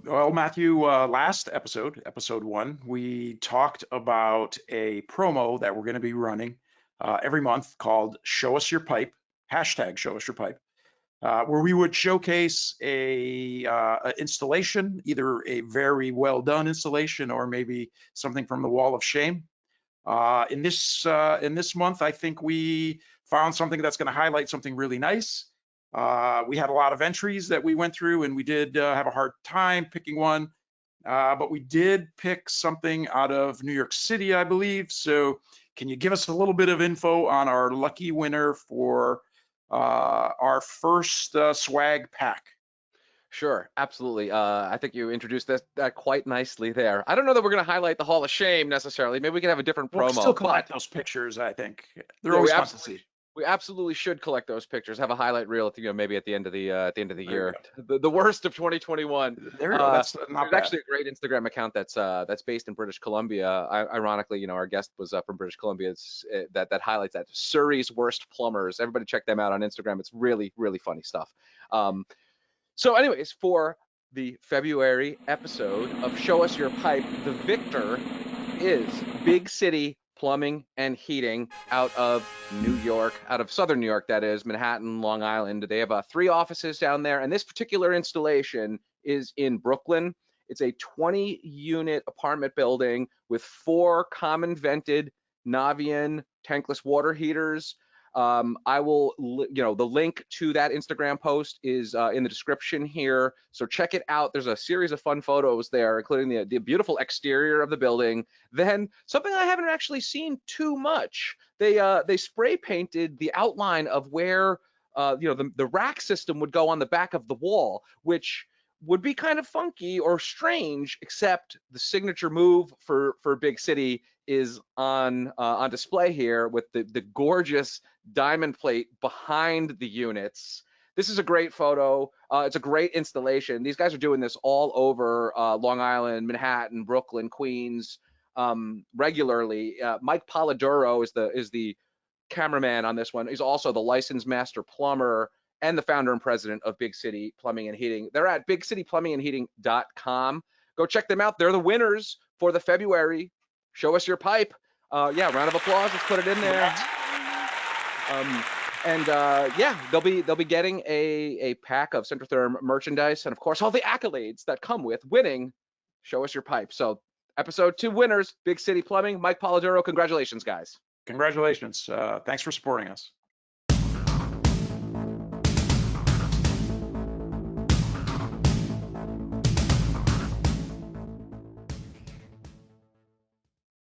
Well, Matthew, last episode 1, we talked about a promo that we're going to be running every month called Show Us Your Pipe, hashtag Show Us Your Pipe, where we would showcase a installation, either a very well done installation or maybe something from the Wall of Shame. In this month, I think we found something that's going to highlight something really nice. We had a lot of entries that we went through, and we did have a hard time picking one. But we did pick something out of New York City, I believe. So can you give us a little bit of info on our lucky winner for our first swag pack? Sure, absolutely. I think you introduced that quite nicely there. I don't know that we're going to highlight the Hall of Shame necessarily. Maybe we can have a different We'll still promo, but collect those pictures, I think. They're yeah, always fun to see. we absolutely should collect those pictures. Have a highlight reel, maybe at the end of the There you year, go. the worst of 2021. There you go. That's not There's bad. actually a great Instagram account that's based in British Columbia. Ironically, our guest was from British Columbia. That highlights that Surrey's worst plumbers. Everybody check them out on Instagram. It's really really funny stuff. So, anyways, for the February episode of Show Us Your Pipe, the victor is Big City Plumbing and Heating out of New York, out of Southern New York, that is, Manhattan, Long Island. They have 3 offices down there, and this particular installation is in Brooklyn. It's a 20-unit apartment building with 4 common vented Navian tankless water heaters. I will, the link to that Instagram post is in the description here. So check it out. There's a series of fun photos there, including the beautiful exterior of the building. Then something I haven't actually seen too much. They spray painted the outline of where the rack system would go on the back of the wall, which would be kind of funky or strange, except the signature move for Big City is on display here with the gorgeous diamond plate behind the units. This is a great photo. It's a great installation. These guys are doing this all over Long Island, Manhattan, Brooklyn, Queens, regularly. Mike Polidoro is the cameraman on this one. He's also the licensed master plumber and the founder and president of Big City Plumbing and Heating. They're at bigcityplumbingandheating.com. Go check them out. They're the winners for the February Show Us Your Pipe. Yeah, round of applause. Let's put it in there. Yeah, they'll be getting a pack of Centrotherm merchandise and of course all the accolades that come with winning Show Us Your Pipe. So episode 2 winners, Big City Plumbing, Mike Polidoro. Congratulations, guys. Congratulations. Thanks for supporting us.